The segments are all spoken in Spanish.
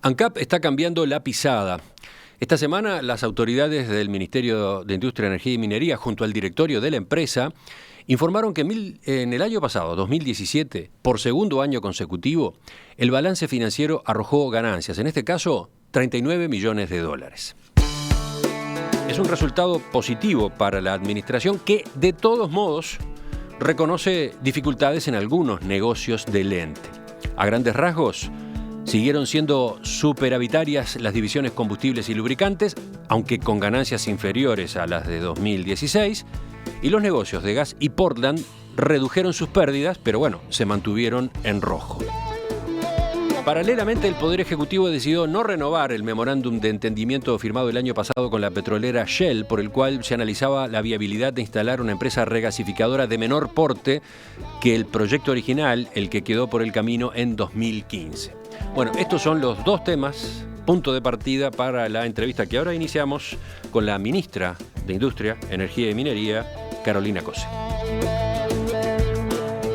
ANCAP está cambiando la pisada. Esta semana las autoridades del Ministerio de Industria, Energía y Minería, junto al directorio de la empresa, informaron que en el año pasado, 2017, por segundo año consecutivo, el balance financiero arrojó ganancias, en este caso 39 millones de dólares. Es un resultado positivo para la administración que, de todos modos, reconoce dificultades en algunos negocios del ente. A grandes rasgos, siguieron siendo superavitarias las divisiones combustibles y lubricantes, aunque con ganancias inferiores a las de 2016, y los negocios de gas y Portland redujeron sus pérdidas, pero bueno, se mantuvieron en rojo. Paralelamente, el Poder Ejecutivo decidió no renovar el memorándum de entendimiento firmado el año pasado con la petrolera Shell, por el cual se analizaba la viabilidad de instalar una empresa regasificadora de menor porte que el proyecto original, el que quedó por el camino en 2015. Bueno, estos son los dos temas, punto de partida para la entrevista que ahora iniciamos con la ministra de Industria, Energía y Minería, Carolina Cose.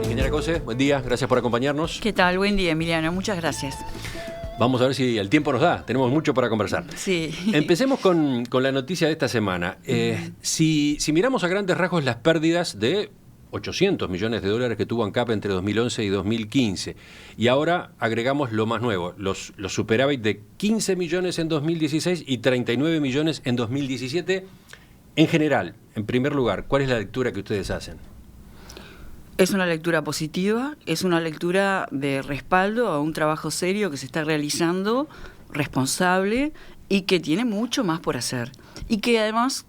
Ingeniera Cose, buen día, gracias por acompañarnos. ¿Qué tal? Buen día, Emiliano, muchas gracias. Vamos a ver si el tiempo nos da, tenemos mucho para conversar. Sí. Empecemos con la noticia de esta semana. Si miramos a grandes rasgos las pérdidas de 800 millones de dólares que tuvo ANCAP entre 2011 y 2015. Y ahora agregamos lo más nuevo, los superávit de 15 millones en 2016 y 39 millones en 2017. En general, en primer lugar, ¿cuál es la lectura que ustedes hacen? Es una lectura positiva, es una lectura de respaldo a un trabajo serio que se está realizando, responsable y que tiene mucho más por hacer. Y que además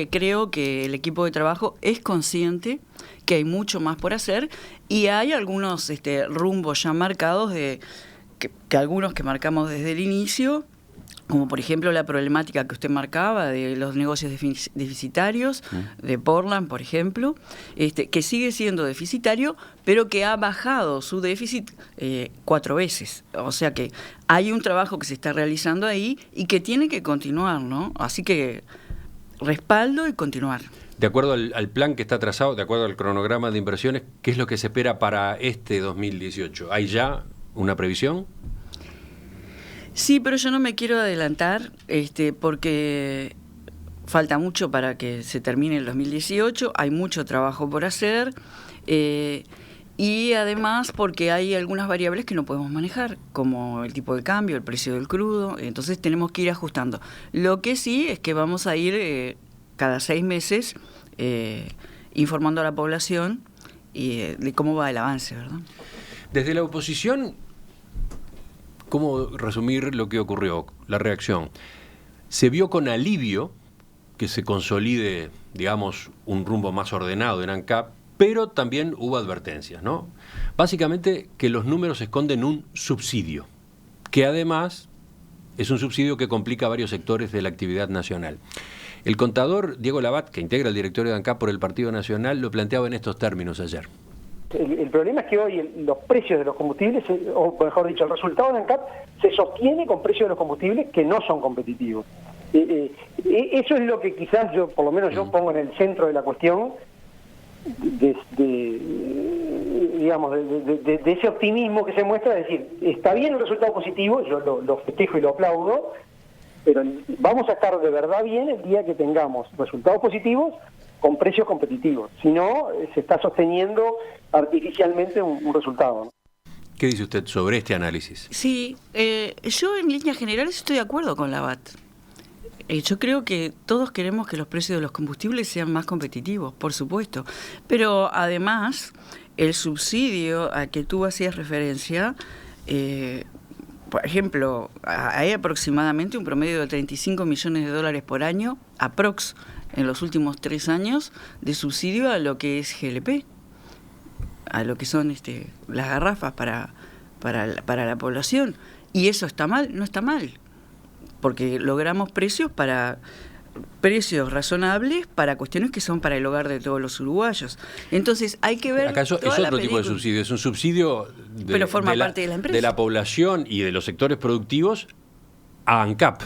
creo que el equipo de trabajo es consciente que hay mucho más por hacer y hay algunos rumbos ya marcados que algunos que marcamos desde el inicio, como por ejemplo la problemática que usted marcaba de los negocios deficitarios, de Portland, por ejemplo, que sigue siendo deficitario, pero que ha bajado su déficit 4 veces. O sea que hay un trabajo que se está realizando ahí y que tiene que continuar, ¿no? Así que respaldo y continuar. De acuerdo al plan que está trazado, de acuerdo al cronograma de inversiones, ¿qué es lo que se espera para este 2018? ¿Hay ya una previsión? Sí, pero yo no me quiero adelantar porque falta mucho para que se termine el 2018, hay mucho trabajo por hacer y además porque hay algunas variables que no podemos manejar, como el tipo de cambio, el precio del crudo, entonces tenemos que ir ajustando. Lo que sí es que vamos a ir cada 6 meses informando a la población de cómo va el avance, ¿verdad? Desde la oposición, ¿cómo resumir lo que ocurrió, la reacción? Se vio con alivio que se consolide, digamos, un rumbo más ordenado en ANCAP, pero también hubo advertencias, ¿no? Básicamente que los números esconden un subsidio, que además es un subsidio que complica varios sectores de la actividad nacional. El contador Diego Labat, que integra el directorio de ANCAP por el Partido Nacional, lo planteaba en estos términos ayer. El problema es que hoy los precios de los combustibles, o mejor dicho, el resultado de ANCAP se sostiene con precios de los combustibles que no son competitivos. Eso es lo que quizás yo, por lo menos yo pongo en el centro de la cuestión, de ese optimismo que se muestra, es decir, está bien el resultado positivo, yo lo festejo y lo aplaudo, pero vamos a estar de verdad bien el día que tengamos resultados positivos con precios competitivos. Si no, se está sosteniendo artificialmente un resultado, ¿no? ¿Qué dice usted sobre este análisis? Sí, yo en líneas generales estoy de acuerdo con Labat. Yo creo que todos queremos que los precios de los combustibles sean más competitivos, por supuesto. Pero además, el subsidio al que tú hacías referencia, por ejemplo, hay aproximadamente un promedio de 35 millones de dólares por año, aprox, en los últimos 3 años, de subsidio a lo que es GLP, a lo que son las garrafas para la población. ¿Y eso está mal? No está mal, porque logramos precios razonables para cuestiones que son para el hogar de todos los uruguayos. Entonces hay que ver. ¿Acaso es otro tipo de subsidio? Es un subsidio pero forma parte de la empresa, de la población y de los sectores productivos a ANCAP,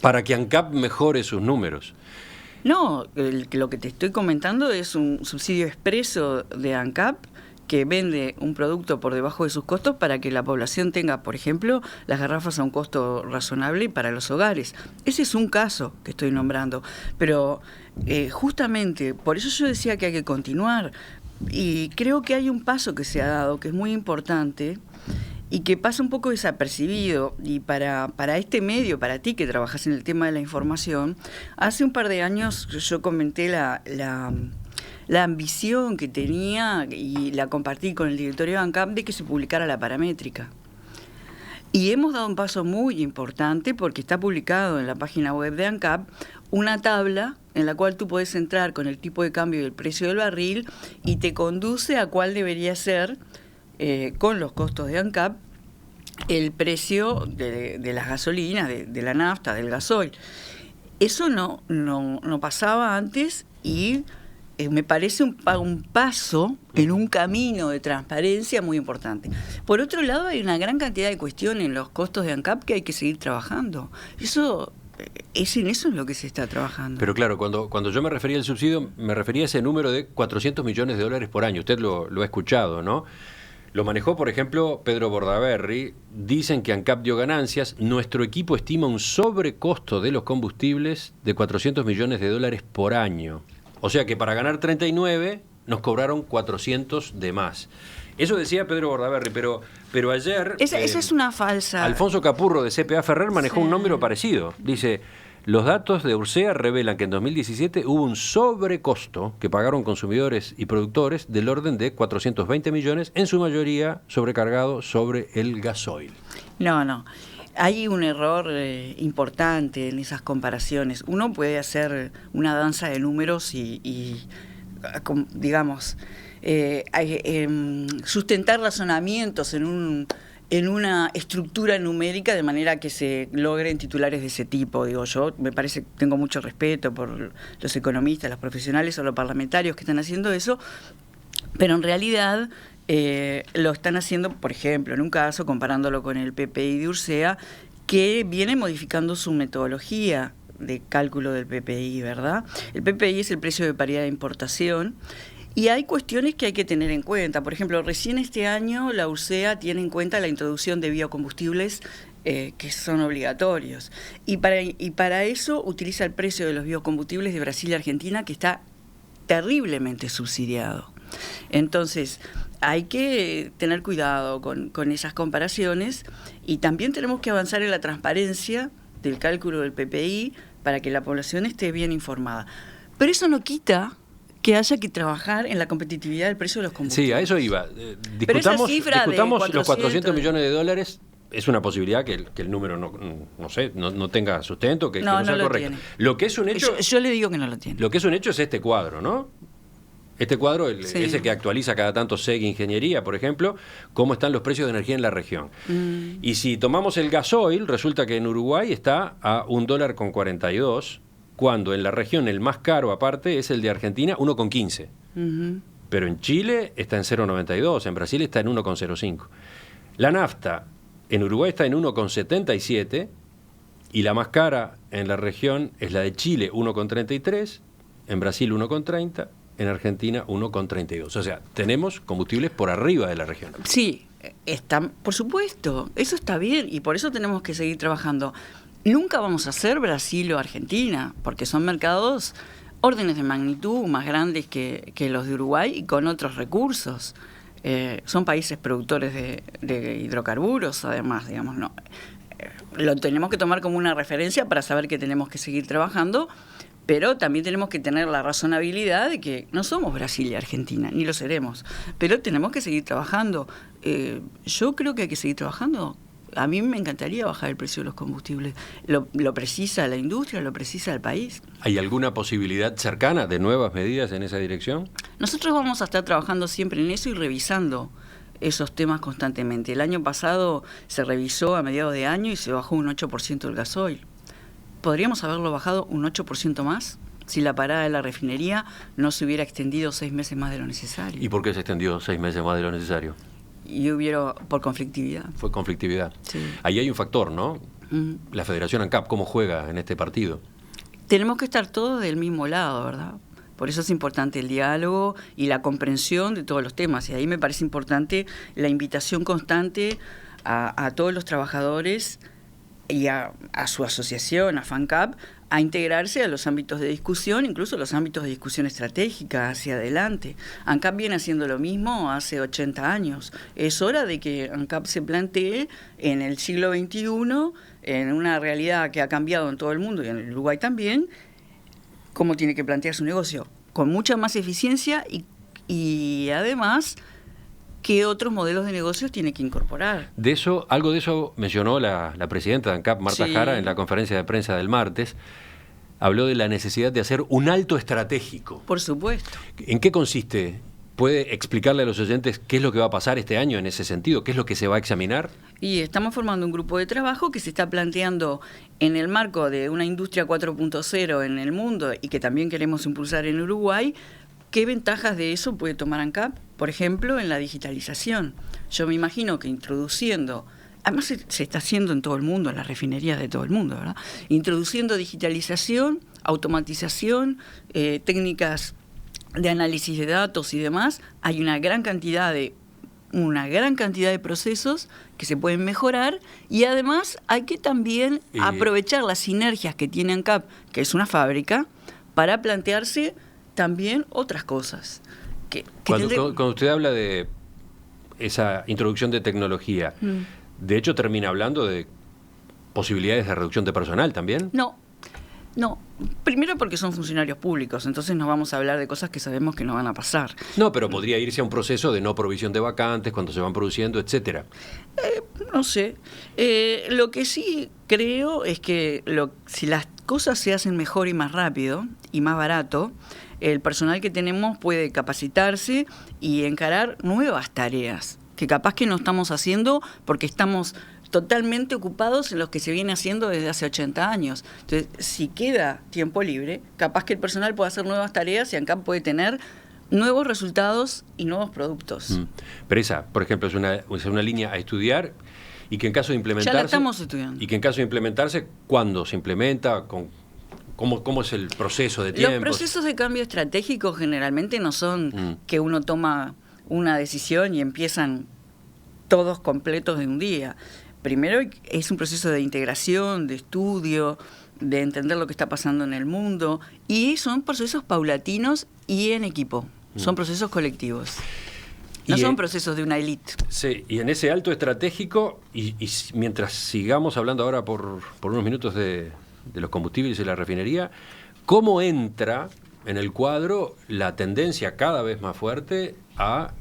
para que ANCAP mejore sus números. No, lo que te estoy comentando es un subsidio expreso de ANCAP que vende un producto por debajo de sus costos para que la población tenga, por ejemplo, las garrafas a un costo razonable para los hogares. Ese es un caso que estoy nombrando, pero justamente por eso yo decía que hay que continuar, y creo que hay un paso que se ha dado que es muy importante y que pasa un poco desapercibido, y para este medio, para ti que trabajas en el tema de la información, hace un par de años yo comenté la ambición que tenía, y la compartí con el directorio de ANCAP, de que se publicara la paramétrica. Y hemos dado un paso muy importante porque está publicado en la página web de ANCAP una tabla en la cual tú puedes entrar con el tipo de cambio y el precio del barril y te conduce a cuál debería ser, con los costos de ANCAP, el precio de las gasolinas, de la nafta, del gasoil. Eso no pasaba antes, y me parece un paso en un camino de transparencia muy importante. Por otro lado, hay una gran cantidad de cuestiones en los costos de ANCAP que hay que seguir trabajando. En eso es lo que se está trabajando. Pero claro, cuando yo me refería al subsidio, me refería a ese número de 400 millones de dólares por año. Usted lo ha escuchado, ¿no? Lo manejó, por ejemplo, Pedro Bordaberry. Dicen que ANCAP dio ganancias. Nuestro equipo estima un sobrecosto de los combustibles de 400 millones de dólares por año. O sea que para ganar 39 nos cobraron 400 de más. Eso decía Pedro Bordaberry, pero ayer... Esa es una falsa... Alfonso Capurro de CPA Ferrer manejó un número parecido. Dice, los datos de URSEA revelan que en 2017 hubo un sobrecosto que pagaron consumidores y productores del orden de 420 millones, en su mayoría sobrecargado sobre el gasoil. No. Hay un error importante en esas comparaciones. Uno puede hacer una danza de números y digamos, sustentar razonamientos en una estructura numérica de manera que se logren titulares de ese tipo. Digo, yo me parece, tengo mucho respeto por los economistas, los profesionales o los parlamentarios que están haciendo eso, pero en realidad... lo están haciendo, por ejemplo, en un caso, comparándolo con el PPI de URSEA, que viene modificando su metodología de cálculo del PPI, ¿verdad? El PPI es el precio de paridad de importación, y hay cuestiones que hay que tener en cuenta. Por ejemplo, recién este año la URSEA tiene en cuenta la introducción de biocombustibles que son obligatorios, y para eso utiliza el precio de los biocombustibles de Brasil y Argentina, que está terriblemente subsidiado. Entonces, hay que tener cuidado con esas comparaciones, y también tenemos que avanzar en la transparencia del cálculo del PPI para que la población esté bien informada. Pero eso no quita que haya que trabajar en la competitividad del precio de los combustibles. Sí, a eso iba. Discutamos los 400 millones de dólares. Es una posibilidad que el número no tenga sustento, que no sea correcto. Tiene. Lo que es un hecho... Yo le digo que no lo tiene. Lo que es un hecho es este cuadro, ¿no? Este cuadro, ese que actualiza cada tanto SEG Ingeniería, por ejemplo, cómo están los precios de energía en la región. Y si tomamos el gasoil, resulta que en Uruguay está a $1.42, cuando en la región el más caro aparte es el de Argentina, 1.15. Pero en Chile está en 0.92, en Brasil está en 1.05. La nafta en Uruguay está en 1.77 y la más cara en la región es la de Chile, 1.33, en Brasil 1.30, en Argentina 1.32. O sea, tenemos combustibles por arriba de la región. Sí, están, por supuesto, eso está bien, y por eso tenemos que seguir trabajando. Nunca vamos a ser Brasil o Argentina, porque son mercados órdenes de magnitud más grandes que los de Uruguay y con otros recursos. Son países productores de hidrocarburos, además, digamos, no. Lo tenemos que tomar como una referencia para saber que tenemos que seguir trabajando, pero también tenemos que tener la razonabilidad de que no somos Brasil y Argentina, ni lo seremos, pero tenemos que seguir trabajando. Yo creo que hay que seguir trabajando. A mí me encantaría bajar el precio de los combustibles. Lo precisa la industria, lo precisa el país. ¿Hay alguna posibilidad cercana de nuevas medidas en esa dirección? Nosotros vamos a estar trabajando siempre en eso y revisando esos temas constantemente. El año pasado se revisó a mediados de año y se bajó un 8% el gasoil. ¿Podríamos haberlo bajado un 8% más si la parada de la refinería no se hubiera extendido 6 meses más de lo necesario? ¿Y por qué se extendió 6 meses más de lo necesario? Y hubo por conflictividad. Fue conflictividad. Sí. Ahí hay un factor, ¿no? La Federación ANCAP, ¿cómo juega en este partido? Tenemos que estar todos del mismo lado, ¿verdad? Por eso es importante el diálogo y la comprensión de todos los temas. Y ahí me parece importante la invitación constante a todos los trabajadores y a su asociación, a FANCAP, a integrarse a los ámbitos de discusión, incluso los ámbitos de discusión estratégica hacia adelante. ANCAP viene haciendo lo mismo hace 80 años. Es hora de que ANCAP se plantee en el siglo XXI, en una realidad que ha cambiado en todo el mundo y en el Uruguay también, cómo tiene que plantear su negocio, con mucha más eficiencia y además qué otros modelos de negocios tiene que incorporar. Algo de eso mencionó la presidenta de ANCAP, Marta Jara, en la conferencia de prensa del martes. Habló de la necesidad de hacer un alto estratégico. Por supuesto. ¿En qué consiste? ¿Puede explicarle a los oyentes qué es lo que va a pasar este año en ese sentido? ¿Qué es lo que se va a examinar? Y estamos formando un grupo de trabajo que se está planteando en el marco de una industria 4.0 en el mundo y que también queremos impulsar en Uruguay. ¿Qué ventajas de eso puede tomar ANCAP? Por ejemplo, en la digitalización. Yo me imagino que introduciendo, además se está haciendo en todo el mundo, en las refinerías de todo el mundo, ¿verdad? Introduciendo digitalización, automatización, técnicas de análisis de datos y demás, hay una gran cantidad de procesos que se pueden mejorar y además hay que también aprovechar las sinergias que tiene ANCAP, que es una fábrica, para plantearse también otras cosas. Cuando usted habla de esa introducción de tecnología, de hecho termina hablando de posibilidades de reducción de personal también. No, primero porque son funcionarios públicos, entonces no vamos a hablar de cosas que sabemos que no van a pasar. No, pero podría irse a un proceso de no provisión de vacantes cuando se van produciendo, etcétera. No sé. Lo que sí creo es que si las cosas se hacen mejor y más rápido y más barato, el personal que tenemos puede capacitarse y encarar nuevas tareas que capaz que no estamos haciendo porque estamos totalmente ocupados en los que se viene haciendo desde hace 80 años. Entonces, si queda tiempo libre, capaz que el personal puede hacer nuevas tareas y ANCAP puede tener nuevos resultados y nuevos productos. Pero esa, por ejemplo, es una línea a estudiar y que en caso de implementarse... Ya la estamos estudiando. Y que en caso de implementarse, ¿cuándo se implementa? ¿Cómo es el proceso de tiempo? Los procesos de cambio estratégico generalmente no son que uno toma una decisión y empiezan todos completos de un día. Primero es un proceso de integración, de estudio, de entender lo que está pasando en el mundo, y son procesos paulatinos y en equipo, son procesos colectivos. No son procesos de una élite. Sí, y en ese alto estratégico, y mientras sigamos hablando ahora por unos minutos de los combustibles y la refinería, ¿cómo entra en el cuadro la tendencia cada vez más fuerte a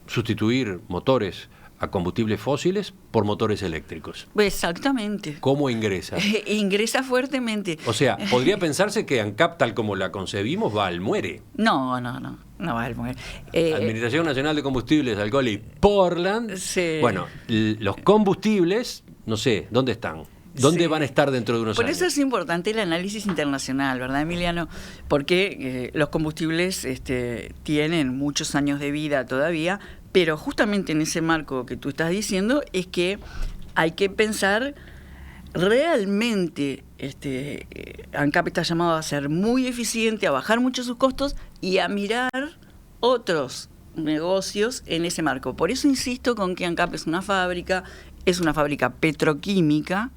sustituir motores a combustibles fósiles por motores eléctricos? Exactamente. ¿Cómo ingresa? Ingresa fuertemente. O sea, podría pensarse que ANCAP, tal como la concebimos, va al muere. No va al muere. Administración Nacional de Combustibles, Alcohol y Portland. Sí. Bueno, los combustibles, no sé, ¿dónde están? ¿Dónde van a estar dentro de unos años? Por eso es importante el análisis internacional, ¿verdad, Emiliano? Porque los combustibles tienen muchos años de vida todavía, pero justamente en ese marco que tú estás diciendo es que hay que pensar realmente, ANCAP está llamado a ser muy eficiente, a bajar mucho sus costos y a mirar otros negocios en ese marco. Por eso insisto con que ANCAP es una fábrica petroquímica,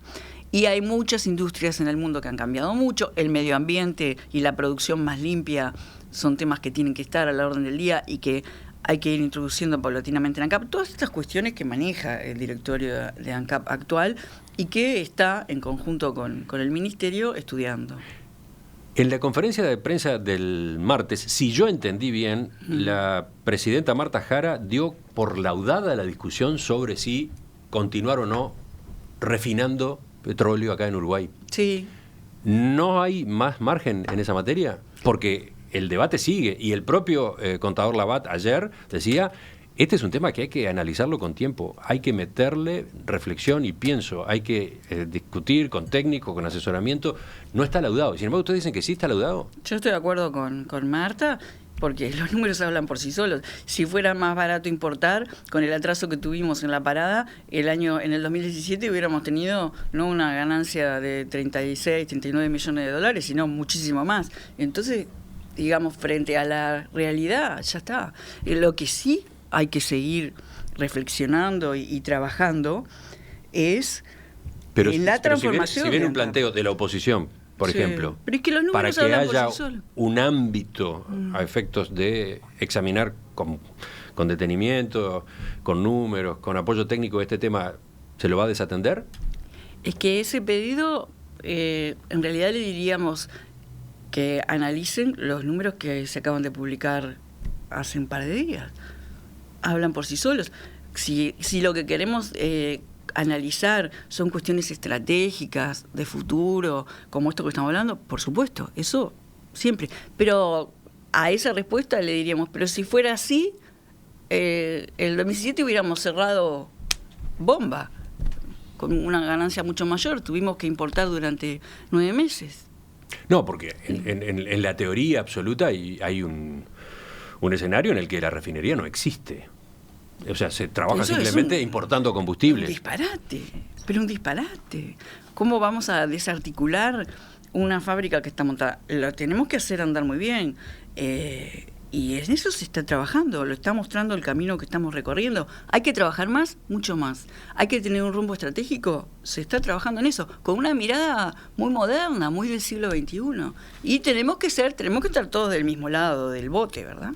y hay muchas industrias en el mundo que han cambiado mucho. El medio ambiente y la producción más limpia son temas que tienen que estar a la orden del día y que hay que ir introduciendo paulatinamente en ANCAP. Todas estas cuestiones que maneja el directorio de ANCAP actual y que está en conjunto con el Ministerio estudiando. En la conferencia de prensa del martes, si yo entendí bien, la presidenta Marta Jara dio por laudada la discusión sobre si continuar o no refinando petróleo acá en Uruguay. Sí. ¿No hay más margen en esa materia? Porque el debate sigue y el propio contador Labat ayer decía, este es un tema que hay que analizarlo con tiempo, hay que meterle reflexión y pienso, hay que discutir con técnicos, con asesoramiento. No está laudado. Sin embargo, ustedes dicen que sí está laudado. Yo estoy de acuerdo con Marta, porque los números hablan por sí solos. Si fuera más barato importar, con el atraso que tuvimos en la parada, en el 2017 hubiéramos tenido no una ganancia de 36, 39 millones de dólares, sino muchísimo más. Entonces, digamos, frente a la realidad, ya está. Lo que sí hay que seguir reflexionando y trabajando es en la transformación. Si viene un planteo de la oposición, por ejemplo, pero es que los para números que hablan por haya sí solos. un ámbito a efectos de examinar con detenimiento, con números, con apoyo técnico este tema, ¿se lo va a desatender? Es que ese pedido, en realidad le diríamos que analicen los números que se acaban de publicar hace un par de días. Hablan por sí solos. Si lo que queremos analizar son cuestiones estratégicas, de futuro, como esto que estamos hablando, por supuesto, eso siempre. Pero a esa respuesta le diríamos, pero si fuera así, el 2017 hubiéramos cerrado bomba, con una ganancia mucho mayor. Tuvimos que importar durante 9 meses. No, porque en la teoría absoluta hay un escenario en el que la refinería no existe. O sea, se trabaja Eso simplemente importando combustibles. Un disparate, pero un disparate. ¿Cómo vamos a desarticular una fábrica que está montada? Lo tenemos que hacer andar muy bien. Y en eso se está trabajando, lo está mostrando el camino que estamos recorriendo. ¿Hay que trabajar más? Mucho más. ¿Hay que tener un rumbo estratégico? Se está trabajando en eso, con una mirada muy moderna, muy del siglo XXI. Y tenemos que estar todos del mismo lado del bote, ¿verdad?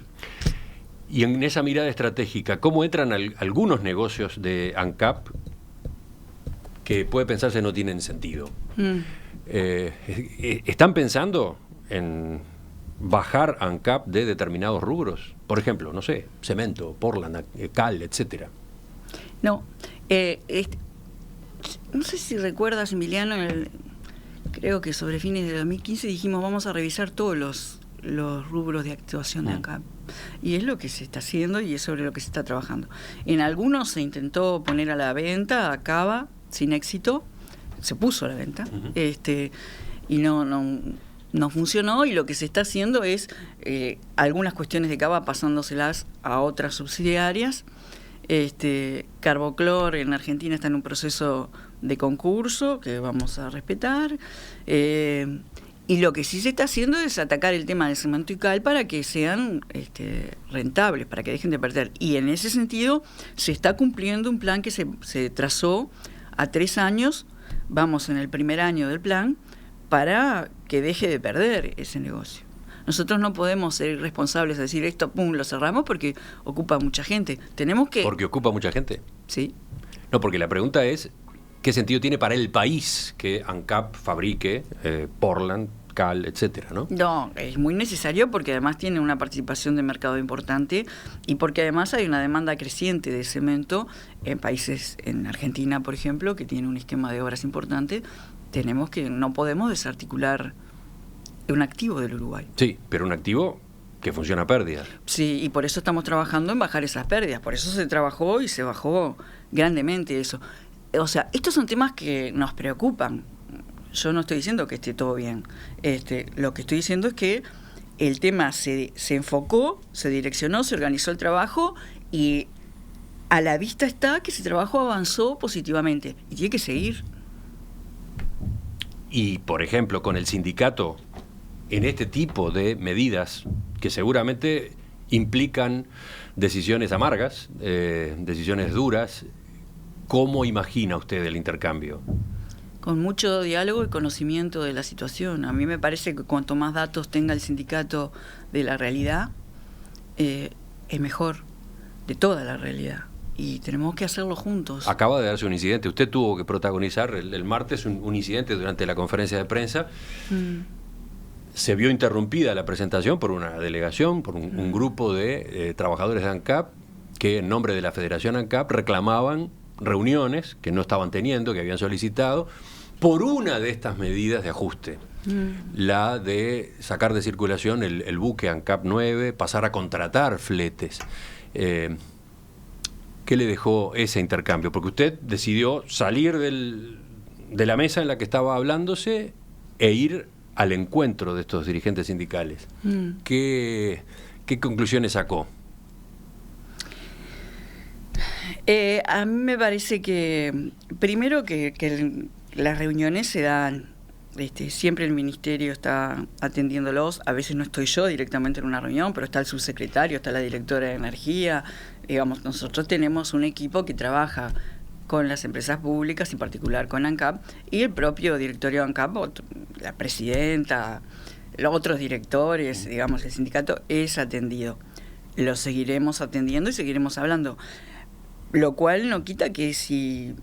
Y en esa mirada estratégica, ¿cómo entran algunos negocios de ANCAP que puede pensarse no tienen sentido? ¿Están pensando en bajar ANCAP de determinados rubros? Por ejemplo, no sé, cemento, Portland, cal, etcétera. No, no sé si recuerdas, Emiliano, creo que sobre fines de 2015 dijimos vamos a revisar todos los rubros de actuación de ANCAP. Y es lo que se está haciendo y es sobre lo que se está trabajando. En algunos se intentó poner a la venta, acaba, sin éxito, se puso a la venta, y no funcionó, y lo que se está haciendo es algunas cuestiones de Cava pasándoselas a otras subsidiarias. Carboclor en Argentina está en un proceso de concurso que vamos a respetar, y lo que sí se está haciendo es atacar el tema del cemento y cal para que sean rentables, para que dejen de perder, y en ese sentido se está cumpliendo un plan que se trazó a 3 años, vamos en el primer año del plan, para que deje de perder ese negocio. Nosotros no podemos ser irresponsables, decir esto, pum, lo cerramos porque ocupa mucha gente. Tenemos que... ¿Porque ocupa mucha gente? Sí. No, porque la pregunta es, ¿qué sentido tiene para el país que ANCAP fabrique Portland, cal, etcétera, ¿no? No, es muy necesario porque además tiene una participación de mercado importante y porque además hay una demanda creciente de cemento en países, en Argentina, por ejemplo, que tiene un esquema de obras importante. No podemos desarticular un activo del Uruguay. Sí, pero un activo que funciona a pérdida. Sí, y por eso estamos trabajando en bajar esas pérdidas. Por eso se trabajó y se bajó grandemente eso. O sea, estos son temas que nos preocupan. Yo no estoy diciendo que esté todo bien. Lo que estoy diciendo es que el tema se enfocó, se direccionó, se organizó el trabajo y a la vista está que ese trabajo avanzó positivamente y tiene que seguir. Y, por ejemplo, con el sindicato, en este tipo de medidas que seguramente implican decisiones amargas, decisiones duras, ¿cómo imagina usted el intercambio? Con mucho diálogo y conocimiento de la situación. A mí me parece que cuanto más datos tenga el sindicato de la realidad, es mejor, de toda la realidad. Y tenemos que hacerlo juntos. Acaba de darse un incidente. Usted tuvo que protagonizar el martes un incidente durante la conferencia de prensa. Se vio interrumpida la presentación por una delegación, por un grupo de trabajadores de ANCAP que en nombre de la Federación ANCAP reclamaban reuniones que no estaban teniendo, que habían solicitado, por una de estas medidas de ajuste. La de sacar de circulación el buque ANCAP 9, pasar a contratar fletes. ¿Qué le dejó ese intercambio? Porque usted decidió salir de la mesa en la que estaba hablándose e ir al encuentro de estos dirigentes sindicales. ¿Qué conclusiones sacó? A mí me parece que, primero, que las reuniones se dan siempre el ministerio está atendiéndolos. A veces no estoy yo directamente en una reunión, pero está el subsecretario, está la directora de energía. Digamos, nosotros tenemos un equipo que trabaja con las empresas públicas, en particular con ANCAP, y el propio directorio de ANCAP, la presidenta, los otros directores, digamos, el sindicato es atendido. Lo seguiremos atendiendo y seguiremos hablando. Lo cual no quita que si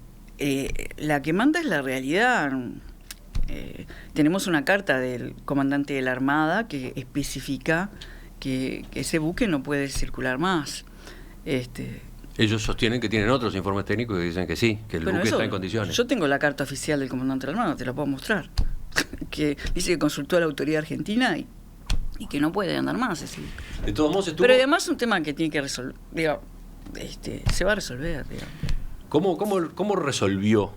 la que manda es la realidad. Tenemos una carta del comandante de la Armada que especifica que ese buque no puede circular más. Ellos sostienen que tienen otros informes técnicos que dicen que sí, que el buque está en condiciones. Yo tengo la carta oficial del comandante de la Armada, te la puedo mostrar, que dice que consultó a la autoridad argentina y que no puede andar más. Así. De todos modos estuvo... Pero además es un tema que tiene que resolver, se va a resolver. ¿Cómo resolvió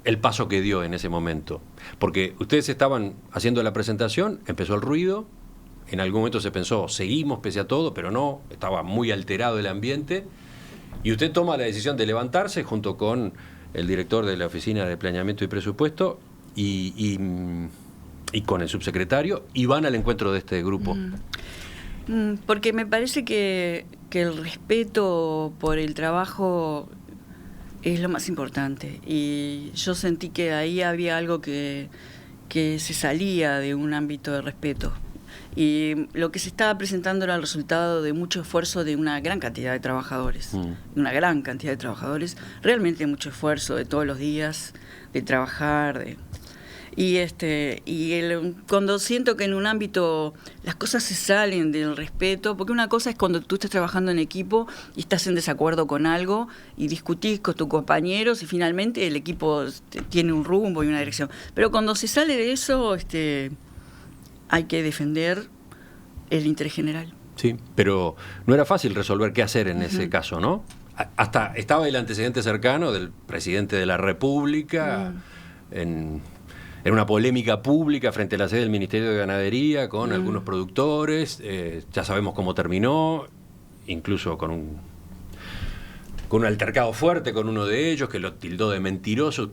el paso que dio en ese momento? Porque ustedes estaban haciendo la presentación, empezó el ruido, en algún momento se pensó, seguimos pese a todo, pero no, estaba muy alterado el ambiente, y usted toma la decisión de levantarse junto con el director de la Oficina de Planeamiento y Presupuesto y con el subsecretario, y van al encuentro de este grupo. Porque me parece que el respeto por el trabajo es lo más importante, y yo sentí que ahí había algo que se salía de un ámbito de respeto, y lo que se estaba presentando era el resultado de mucho esfuerzo de una gran cantidad de trabajadores, realmente mucho esfuerzo de todos los días, de trabajar, cuando siento que en un ámbito las cosas se salen del respeto, porque una cosa es cuando tú estás trabajando en equipo y estás en desacuerdo con algo y discutís con tus compañeros y finalmente el equipo tiene un rumbo y una dirección. Pero cuando se sale de eso, hay que defender el interés general. Sí, pero no era fácil resolver qué hacer en ese caso, ¿no? Hasta estaba el antecedente cercano del presidente de la República en una polémica pública frente a la sede del Ministerio de Ganadería con algunos productores. Ya sabemos cómo terminó, incluso con un altercado fuerte con uno de ellos que lo tildó de mentiroso.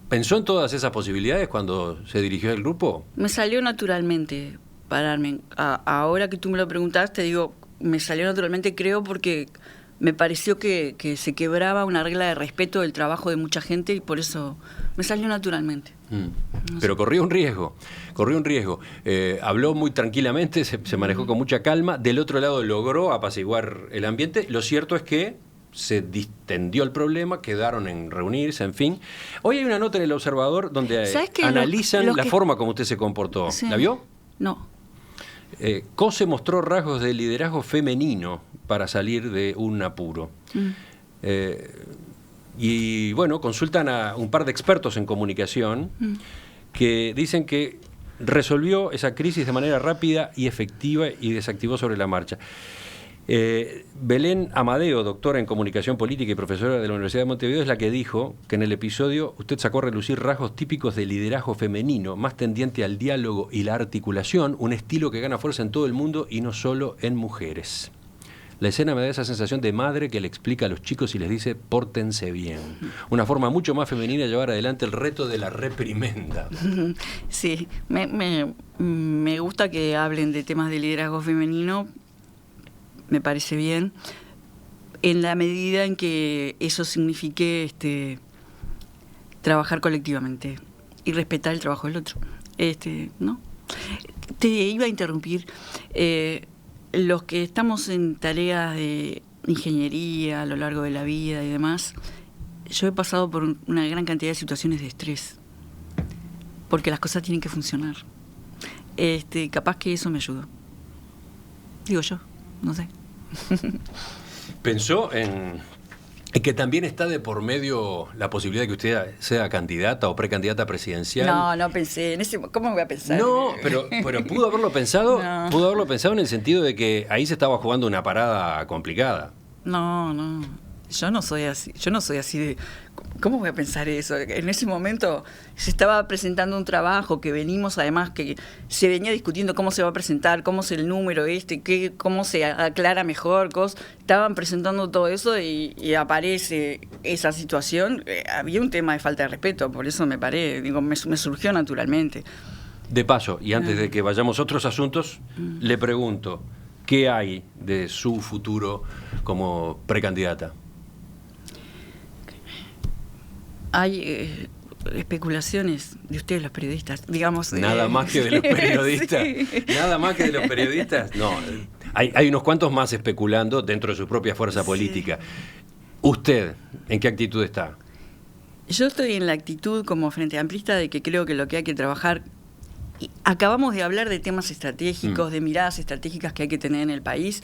¿Pensó en todas esas posibilidades cuando se dirigió al grupo? Me salió naturalmente pararme. Ahora que tú me lo preguntaste, digo, me salió naturalmente, creo, porque me pareció que se quebraba una regla de respeto del trabajo de mucha gente y por eso me salió naturalmente. Pero corrió un riesgo. Habló muy tranquilamente, se manejó con mucha calma. Del otro lado logró apaciguar el ambiente. Lo cierto es que se distendió el problema, quedaron en reunirse, en fin. Hoy hay una nota en El Observador donde analizan la forma como usted se comportó. Sí. ¿La vio? No. Cose mostró rasgos de liderazgo femenino para salir de un apuro. Y bueno, consultan a un par de expertos en comunicación que dicen que resolvió esa crisis de manera rápida y efectiva y desactivó sobre la marcha. Belén Amadeo, doctora en comunicación política y profesora de la Universidad de Montevideo, es la que dijo que en el episodio usted sacó a relucir rasgos típicos de liderazgo femenino, más tendiente al diálogo y la articulación, un estilo que gana fuerza en todo el mundo y no solo en mujeres. La escena me da esa sensación de madre que le explica a los chicos y les dice, pórtense bien. Una forma mucho más femenina de llevar adelante el reto de la reprimenda. Sí, me gusta que hablen de temas de liderazgo femenino, me parece bien, en la medida en que eso signifique trabajar colectivamente y respetar el trabajo del otro. ¿No? Te iba a interrumpir. Los que estamos en tareas de ingeniería a lo largo de la vida y demás, yo he pasado por una gran cantidad de situaciones de estrés, porque las cosas tienen que funcionar. Capaz que eso me ayudó. Digo yo, no sé. ¿Pensó en que también está de por medio la posibilidad de que usted sea candidata o precandidata presidencial? No pensé en ese. ¿Cómo voy a pensar? No, pero pudo haberlo pensado. No. Pudo haberlo pensado en el sentido de que ahí se estaba jugando una parada complicada. No. yo no soy así de... ¿Cómo voy a pensar eso? En ese momento se estaba presentando un trabajo que venimos, además, que se venía discutiendo cómo se va a presentar, cómo es el número cómo se aclara mejor, estaban presentando todo eso y aparece esa situación. Había un tema de falta de respeto, por eso me paré, me surgió naturalmente. De paso, y antes de que vayamos a otros asuntos, le pregunto, ¿qué hay de su futuro como precandidata? Hay especulaciones de ustedes, los periodistas, digamos. Nada más que de los periodistas. Sí. Nada más que de los periodistas. No, hay unos cuantos más especulando dentro de su propia fuerza política. ¿Usted en qué actitud está? Yo estoy en la actitud como Frente Amplista de que creo que lo que hay que trabajar... Acabamos de hablar de temas estratégicos, de miradas estratégicas que hay que tener en el país.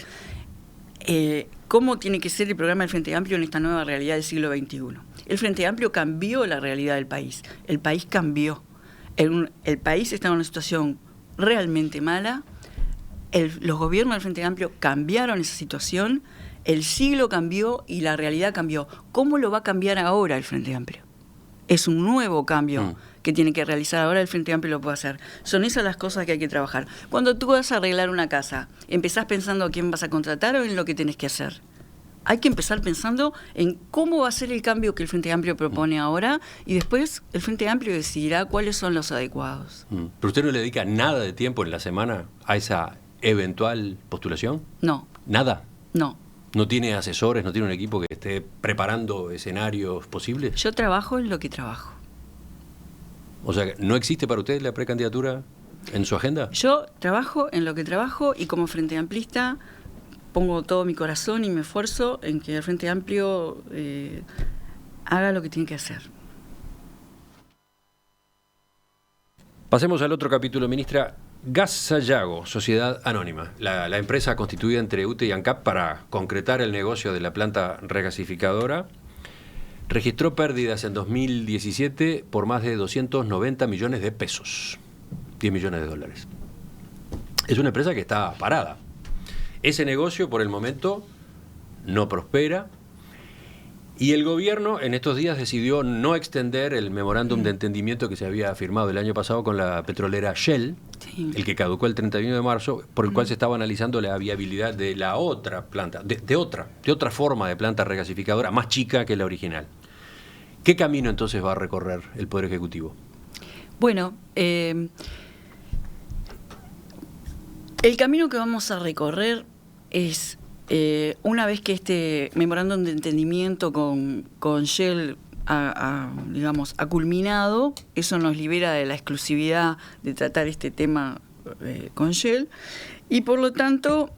¿Cómo tiene que ser el programa del Frente Amplio en esta nueva realidad del siglo XXI? El Frente Amplio cambió la realidad del país. El país cambió. El país está en una situación realmente mala. Los gobiernos del Frente Amplio cambiaron esa situación. El siglo cambió y la realidad cambió. ¿Cómo lo va a cambiar ahora el Frente Amplio? Es un nuevo cambio que tiene que realizar ahora el Frente Amplio, lo puede hacer. Son esas las cosas que hay que trabajar. Cuando tú vas a arreglar una casa, ¿empezás pensando a quién vas a contratar o en lo que tenés que hacer? Hay que empezar pensando en cómo va a ser el cambio que el Frente Amplio propone ahora y después el Frente Amplio decidirá cuáles son los adecuados. ¿Pero usted no le dedica nada de tiempo en la semana a esa eventual postulación? No. ¿Nada? No. ¿No tiene asesores, no tiene un equipo que esté preparando escenarios posibles? Yo trabajo en lo que trabajo. O sea, ¿no existe para usted la precandidatura en su agenda? Yo trabajo en lo que trabajo y como Frente Amplista pongo todo mi corazón y mi esfuerzo en que el Frente Amplio haga lo que tiene que hacer. Pasemos al otro capítulo, ministra. Gas Sayago, Sociedad Anónima, la empresa constituida entre UTE y ANCAP para concretar el negocio de la planta regasificadora, registró pérdidas en 2017 por más de 290 millones de pesos, 10 millones de dólares. Es una empresa que está parada. Ese negocio, por el momento, no prospera. Y el gobierno en estos días decidió no extender el memorándum de entendimiento que se había firmado el año pasado con la petrolera Shell, el que caducó el 31 de marzo, por el cual se estaba analizando la viabilidad de la otra planta, de otra forma de planta regasificadora, más chica que la original. ¿Qué camino entonces va a recorrer el Poder Ejecutivo? Bueno, el camino que vamos a recorrer es... una vez que este memorándum de entendimiento con Shell ha culminado, eso nos libera de la exclusividad de tratar este tema con Shell y por lo tanto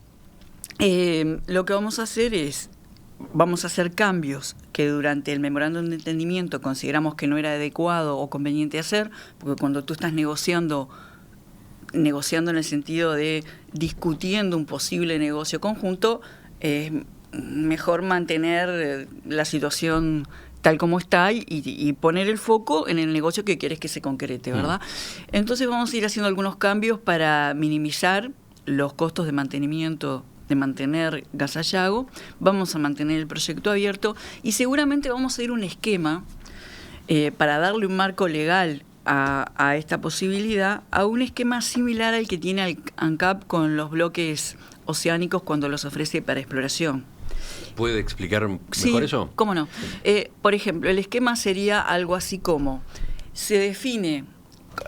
lo que vamos a hacer es hacer cambios que durante el memorándum de entendimiento consideramos que no era adecuado o conveniente hacer, porque cuando tú estás negociando en el sentido de discutiendo un posible negocio conjunto, es mejor mantener la situación tal como está y poner el foco en el negocio que quieres que se concrete, ¿verdad? Entonces vamos a ir haciendo algunos cambios para minimizar los costos de mantenimiento, de mantener Gas Sayago, vamos a mantener el proyecto abierto y seguramente vamos a ir a un esquema para darle un marco legal a esta posibilidad, a un esquema similar al que tiene ANCAP con los bloques oceánicos cuando los ofrece para exploración. ¿Puede explicar mejor eso? Sí, cómo no. Por ejemplo, el esquema sería algo así como, se define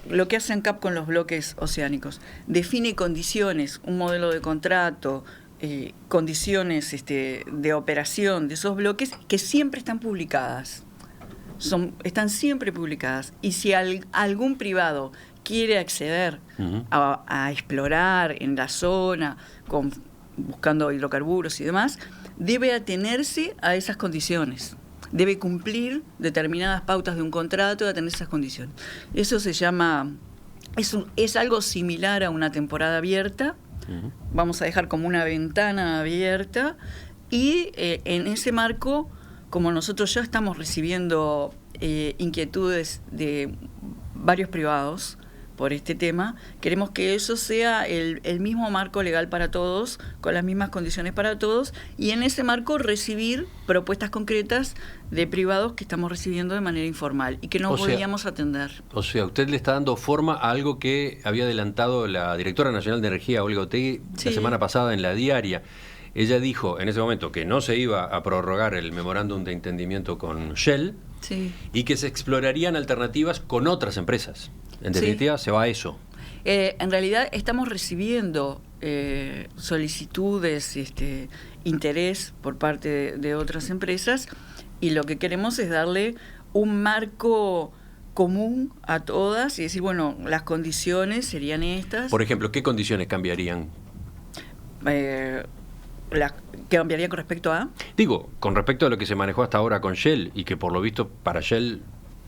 lo que hace ANCAP con los bloques oceánicos, define condiciones, un modelo de contrato, condiciones de operación de esos bloques que siempre están publicadas. Están siempre publicadas y si algún privado quiere acceder a explorar en la zona buscando hidrocarburos y demás, debe atenerse a esas condiciones, debe cumplir determinadas pautas de un contrato y atenerse a esas condiciones. Eso se llama, es algo similar a una temporada abierta, vamos a dejar como una ventana abierta y en ese marco, como nosotros ya estamos recibiendo inquietudes de varios privados por este tema, queremos que eso sea el mismo marco legal para todos, con las mismas condiciones para todos, y en ese marco recibir propuestas concretas de privados que estamos recibiendo de manera informal y que no podíamos atender. O sea, usted le está dando forma a algo que había adelantado la directora nacional de Energía, Olga Otegi, la semana pasada en La Diaria. Ella dijo en ese momento que no se iba a prorrogar el memorándum de entendimiento con Shell y que se explorarían alternativas con otras empresas. En definitiva, se va a eso. En realidad estamos recibiendo solicitudes, interés por parte de otras empresas, y lo que queremos es darle un marco común a todas y decir, bueno, las condiciones serían estas. Por ejemplo, ¿qué condiciones cambiarían? ¿Qué cambiaría con respecto a? Digo, con respecto a lo que se manejó hasta ahora con Shell, y que por lo visto para Shell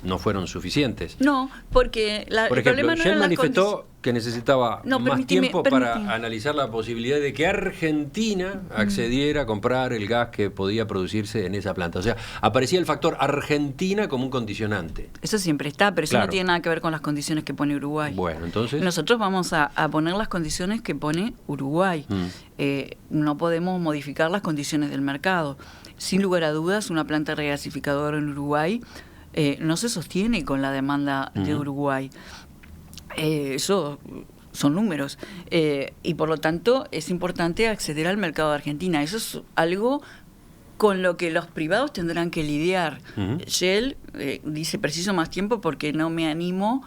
no fueron suficientes. No, porque por ejemplo, Shell manifestó que necesitaba más tiempo para analizar la posibilidad de que Argentina accediera a comprar el gas que podía producirse en esa planta. O sea, aparecía el factor Argentina como un condicionante. Eso siempre está, pero eso no tiene nada que ver con las condiciones que pone Uruguay. Bueno, entonces... Nosotros vamos a poner las condiciones que pone Uruguay. No podemos modificar las condiciones del mercado. Sin lugar a dudas, una planta regasificadora en Uruguay no se sostiene con la demanda de Uruguay. Eso son números. Y por lo tanto es importante acceder al mercado de Argentina. Eso es algo con lo que los privados tendrán que lidiar. Shell dice preciso más tiempo porque no me animo.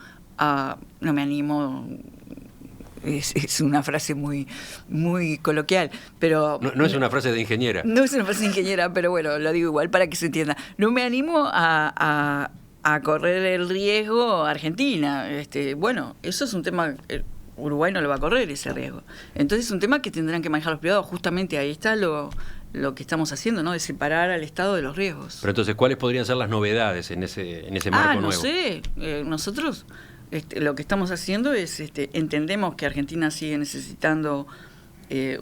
Es una frase muy coloquial, pero... No es una frase de ingeniera. No es una frase de ingeniera, pero bueno, lo digo igual para que se entienda. No me animo a correr el riesgo a Argentina. Bueno, eso es un tema... Uruguay no lo va a correr ese riesgo. Entonces es un tema que tendrán que manejar los privados. Justamente ahí está lo que estamos haciendo, ¿no? De separar al Estado de los riesgos. Pero entonces, ¿cuáles podrían ser las novedades en ese marco nuevo? No sé. Nosotros... lo que estamos haciendo es, entendemos que Argentina sigue necesitando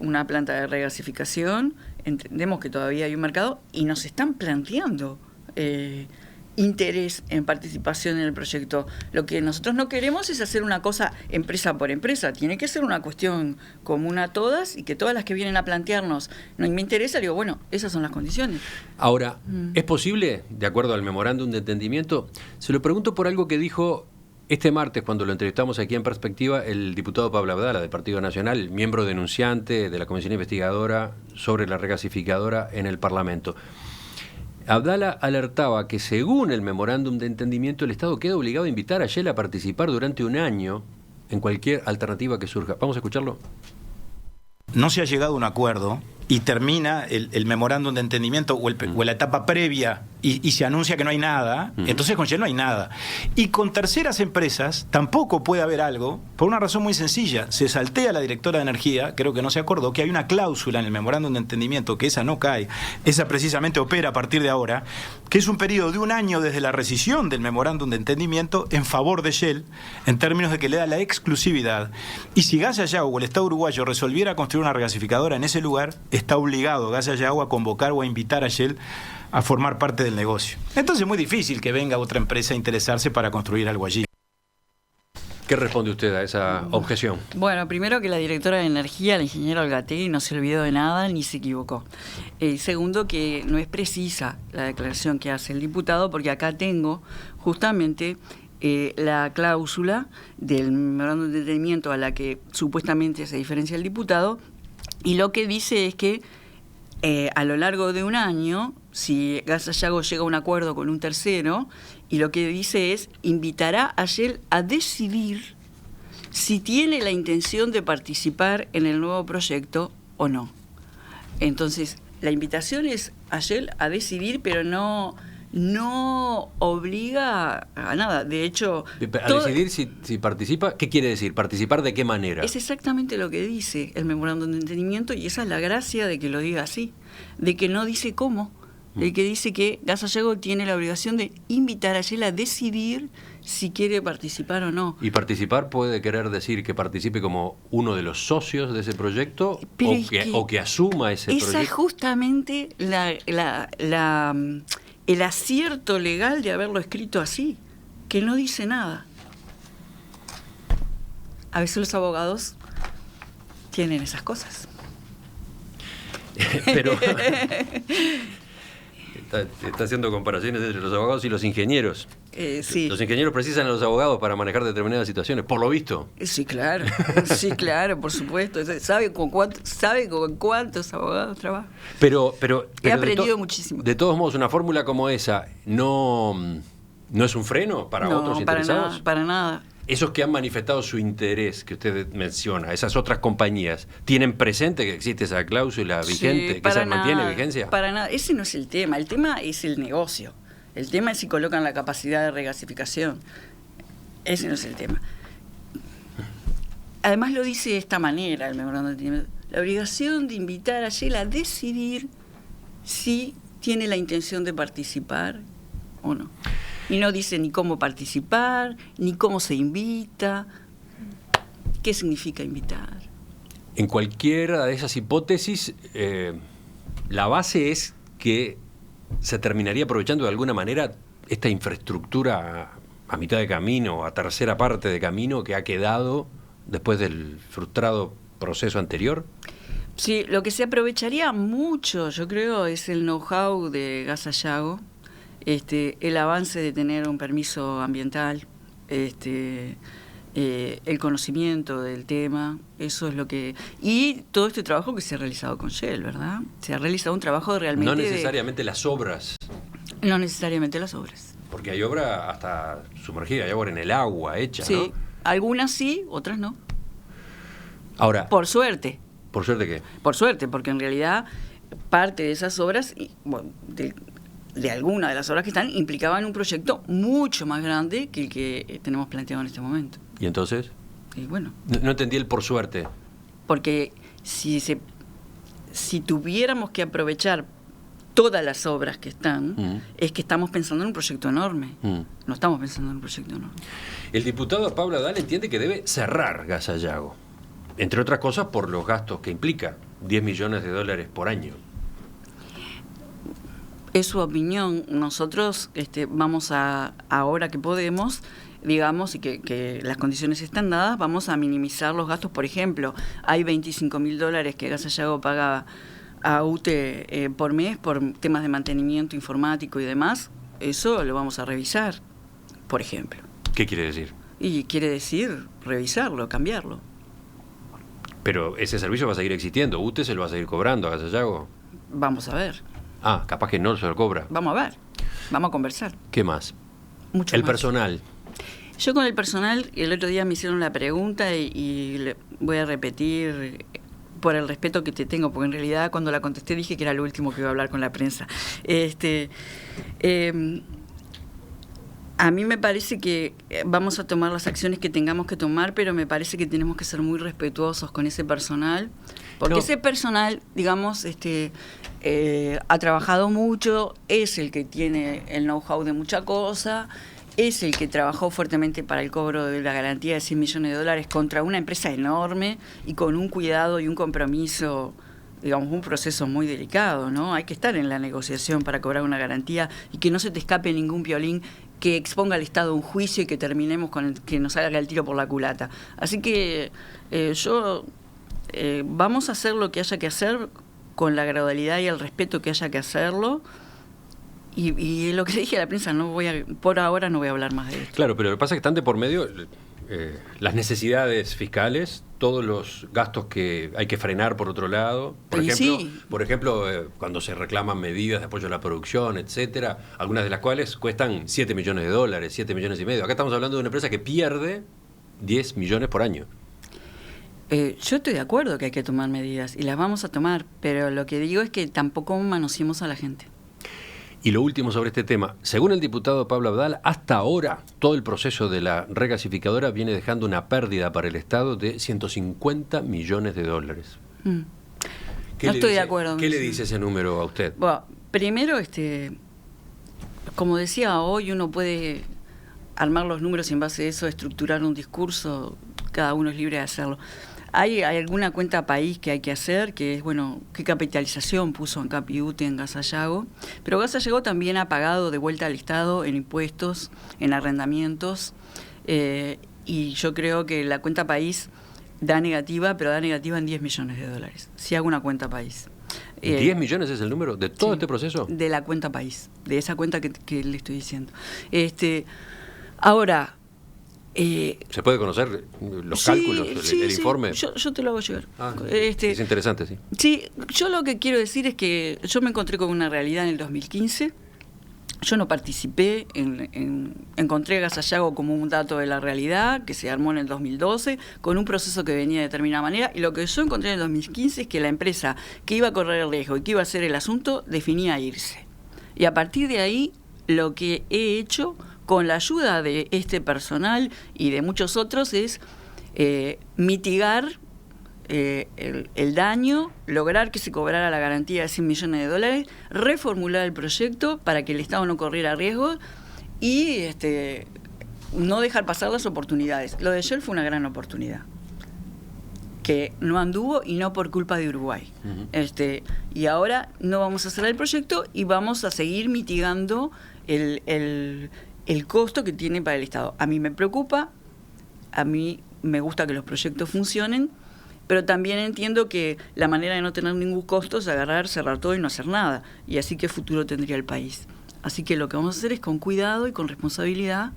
una planta de regasificación, entendemos que todavía hay un mercado y nos están planteando interés en participación en el proyecto. Lo que nosotros no queremos es hacer una cosa empresa por empresa, tiene que ser una cuestión común a todas y que todas las que vienen a plantearnos, no me interesa, digo, bueno, esas son las condiciones. Ahora, ¿es posible, de acuerdo al memorándum de entendimiento? Se lo pregunto por algo que dijo este martes, cuando lo entrevistamos aquí en Perspectiva, el diputado Pablo Abdala, del Partido Nacional, miembro denunciante de la Comisión Investigadora sobre la regasificadora en el Parlamento. Abdala alertaba que según el memorándum de entendimiento, el Estado queda obligado a invitar a Shell a participar durante un año en cualquier alternativa que surja. ¿Vamos a escucharlo? No se ha llegado a un acuerdo y termina el memorándum de entendimiento o la etapa previa y se anuncia que no hay nada, entonces con Shell no hay nada. Y con terceras empresas tampoco puede haber algo, por una razón muy sencilla. Se saltea la directora de Energía, creo que no se acordó, que hay una cláusula en el memorándum de entendimiento, que esa no cae, esa precisamente opera a partir de ahora, que es un periodo de un año desde la rescisión del memorándum de entendimiento en favor de Shell, en términos de que le da la exclusividad. Y si Gas y Agua o el Estado uruguayo resolviera construir una regasificadora en ese lugar, está obligado Gas y Agua a convocar o a invitar a Shell a formar parte del negocio. Entonces es muy difícil que venga otra empresa a interesarse para construir algo allí. ¿Qué responde usted a esa objeción? Bueno, primero que la directora de Energía, la ingeniera Olga Otegi, no se olvidó de nada ni se equivocó. Segundo, que no es precisa la declaración que hace el diputado, porque acá tengo justamente la cláusula del memorándum de entendimiento a la que supuestamente se diferencia el diputado, y lo que dice es que a lo largo de un año, si Gas y Agua llega a un acuerdo con un tercero, y lo que dice es, invitará a Shell a decidir si tiene la intención de participar en el nuevo proyecto o no. Entonces, la invitación es a Shell a decidir, pero no obliga a nada. De hecho... A decidir si participa, ¿qué quiere decir? ¿Participar de qué manera? Es exactamente lo que dice el memorándum de entendimiento, y esa es la gracia de que lo diga así, de que no dice cómo, de que dice que Gas y Agua tiene la obligación de invitar a Shell a decidir si quiere participar o no. ¿Y participar puede querer decir que participe como uno de los socios de ese proyecto o que asuma ese proyecto? Esa es justamente el acierto legal de haberlo escrito así, que no dice nada. A veces los abogados tienen esas cosas. Pero está haciendo comparaciones entre los abogados y los ingenieros. Sí. Los ingenieros precisan a los abogados para manejar determinadas situaciones, por lo visto. Sí, claro. Sí, claro, por supuesto. ¿Sabe con cuántos abogados trabaja? Pero he aprendido muchísimo. De todos modos, una fórmula como esa no es un freno para otros interesados. No, para nada. Esos que han manifestado su interés, que usted menciona, esas otras compañías, ¿tienen presente que existe esa cláusula vigente, sí, que esa mantiene vigencia? Para nada, ese no es el tema es el negocio. El tema es si colocan la capacidad de regasificación. Ese no es el tema. Además lo dice de esta manera el memorándum de entendimiento. La obligación de invitar a Shell a decidir si tiene la intención de participar o no. Y no dice ni cómo participar, ni cómo se invita, qué significa invitar. En cualquiera de esas hipótesis, la base es que se terminaría aprovechando de alguna manera esta infraestructura a mitad de camino, a tercera parte de camino que ha quedado después del frustrado proceso anterior. Sí, lo que se aprovecharía mucho, yo creo, es el know-how de Gas Sayago, el avance de tener un permiso ambiental, el conocimiento del tema, eso es lo que... Y todo este trabajo que se ha realizado con Shell, ¿verdad? Se ha realizado un trabajo realmente... No necesariamente las obras. No necesariamente las obras. Porque hay obra hasta sumergida, hay obra en el agua hecha, sí, ¿no? Sí, algunas sí, otras no. Ahora... Por suerte. ¿Por suerte qué? Por suerte, porque en realidad parte de esas obras... Bueno, de alguna de las obras que están, implicaban un proyecto mucho más grande que el que tenemos planteado en este momento. ¿Y entonces? Y bueno. No entendí el por suerte. Porque si tuviéramos que aprovechar todas las obras que están, es que estamos pensando en un proyecto enorme. No estamos pensando en un proyecto enorme. El diputado Pablo Abdal entiende que debe cerrar Gas Sayago, entre otras cosas por los gastos que implica, $10 millones por año. Es su opinión. Nosotros vamos a, ahora que podemos, digamos, y que las condiciones están dadas, vamos a minimizar los gastos. Por ejemplo, hay $25.000 que Gas Sayago paga a UTE por mes por temas de mantenimiento informático y demás. Eso lo vamos a revisar, por ejemplo. ¿Qué quiere decir? Y quiere decir revisarlo, cambiarlo. Pero ese servicio va a seguir existiendo. ¿UTE se lo va a seguir cobrando a Gas Sayago? Vamos a ver. Ah, capaz que no se lo cobra. Vamos a ver, vamos a conversar. ¿Qué más? Mucho el más. Personal. Yo con el personal, el otro día me hicieron la pregunta y le voy a repetir por el respeto que te tengo, porque en realidad cuando la contesté dije que era lo último que iba a hablar con la prensa. A mí me parece que vamos a tomar las acciones que tengamos que tomar, pero me parece que tenemos que ser muy respetuosos con ese personal, porque ese personal, digamos, ha trabajado mucho, es el que tiene el know-how de mucha cosa, es el que trabajó fuertemente para el cobro de la garantía de $100 millones contra una empresa enorme y con un cuidado y un compromiso, digamos, un proceso muy delicado, ¿no? Hay que estar en la negociación para cobrar una garantía y que no se te escape ningún piolín que exponga al Estado un juicio y que terminemos con que nos salga el tiro por la culata. Así que vamos a hacer lo que haya que hacer con la gradualidad y el respeto que haya que hacerlo. Y lo que le dije a la prensa, por ahora no voy a hablar más de esto. Claro, pero lo que pasa es que están de por medio las necesidades fiscales, todos los gastos que hay que frenar por otro lado. Por ejemplo, cuando se reclaman medidas de apoyo a la producción, etcétera, algunas de las cuales cuestan $7 millones, $7,5 millones. Acá estamos hablando de una empresa que pierde 10 millones por año. Yo estoy de acuerdo que hay que tomar medidas y las vamos a tomar, pero lo que digo es que tampoco manoseemos a la gente. Y lo último sobre este tema, según el diputado Pablo Abdal, hasta ahora todo el proceso de la regasificadora viene dejando una pérdida para el Estado de $150 millones. No estoy de acuerdo. ¿Qué le dice ese número a usted? Bueno, primero, como decía, hoy uno puede armar los números y en base a eso estructurar un discurso, cada uno es libre de hacerlo. Hay alguna cuenta país que hay que hacer, que es, bueno, qué capitalización puso ANCAP y UTE en Gas Sayago, pero Gas Sayago también ha pagado de vuelta al Estado en impuestos, en arrendamientos, y yo creo que la cuenta país da negativa, pero da negativa en $10 millones, si hago una cuenta país. ¿10 millones es el número de todo sí, este proceso? De la cuenta país, de esa cuenta que le estoy diciendo. Ahora... ¿Se puede conocer los cálculos, el informe? Yo te lo hago llegar. Es interesante, sí. Sí, yo lo que quiero decir es que yo me encontré con una realidad en el 2015. Yo no participé, encontré a Sayago como un dato de la realidad que se armó en el 2012 con un proceso que venía de determinada manera, y lo que yo encontré en el 2015 es que la empresa que iba a correr el riesgo y que iba a hacer el asunto definía irse. Y a partir de ahí lo que he hecho con la ayuda de este personal y de muchos otros es mitigar el daño, lograr que se cobrara la garantía de $100 millones, reformular el proyecto para que el Estado no corriera riesgos y no dejar pasar las oportunidades. Lo de Shell fue una gran oportunidad que no anduvo, y no por culpa de Uruguay. Y ahora no vamos a cerrar el proyecto y vamos a seguir mitigando el costo que tiene para el Estado. A mí me preocupa, a mí me gusta que los proyectos funcionen, pero también entiendo que la manera de no tener ningún costo es agarrar, cerrar todo y no hacer nada. Y así qué futuro tendría el país. Así que lo que vamos a hacer es con cuidado y con responsabilidad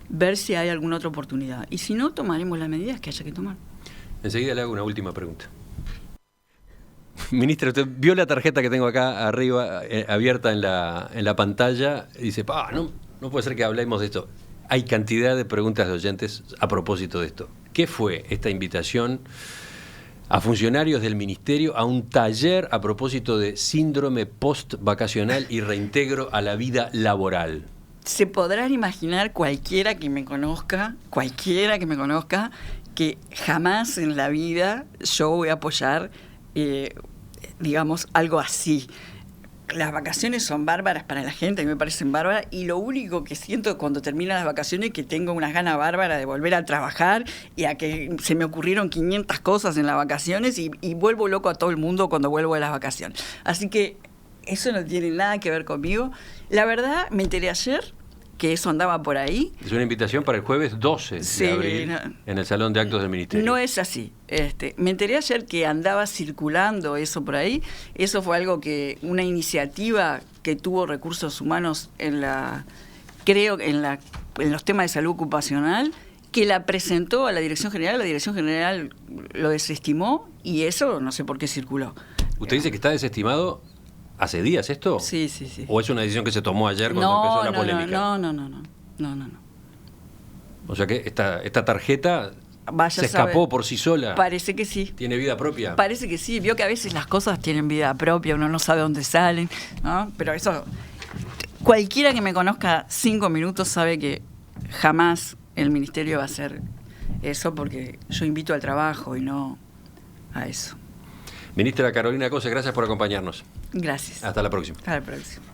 ver si hay alguna otra oportunidad. Y si no, tomaremos las medidas que haya que tomar. Enseguida le hago una última pregunta. Ministra, usted vio la tarjeta que tengo acá arriba abierta en la pantalla y dice, no puede ser que hablemos de esto. Hay cantidad de preguntas de oyentes a propósito de esto. ¿Qué fue esta invitación a funcionarios del Ministerio a un taller a propósito de síndrome post-vacacional y reintegro a la vida laboral? Se podrán imaginar cualquiera que me conozca, que jamás en la vida yo voy a apoyar, digamos, algo así. Las vacaciones son bárbaras para la gente, a mí me parecen bárbaras, y lo único que siento cuando terminan las vacaciones es que tengo unas ganas bárbaras de volver a trabajar y a que se me ocurrieron 500 cosas en las vacaciones y vuelvo loco a todo el mundo cuando vuelvo de las vacaciones. Así que eso no tiene nada que ver conmigo. La verdad, me enteré ayer que eso andaba por ahí. Es una invitación para el jueves 12 de abril en el Salón de Actos del Ministerio. No es así. Me enteré ayer que andaba circulando eso por ahí. Eso fue algo una iniciativa que tuvo Recursos Humanos en los temas de salud ocupacional, que la presentó a la Dirección General lo desestimó y eso no sé por qué circuló. ¿Usted dice que está desestimado hace días esto? Sí. ¿O es una decisión que se tomó ayer cuando empezó la polémica? No. O sea que esta tarjeta se escapó por sí sola. Parece que sí. ¿Tiene vida propia? Parece que sí. Vio que a veces las cosas tienen vida propia, uno no sabe dónde salen, ¿no? Pero eso, cualquiera que me conozca 5 minutos sabe que jamás el Ministerio va a hacer eso, porque yo invito al trabajo y no a eso. Ministra Carolina Cose, gracias por acompañarnos. Gracias. Hasta la próxima. Hasta la próxima.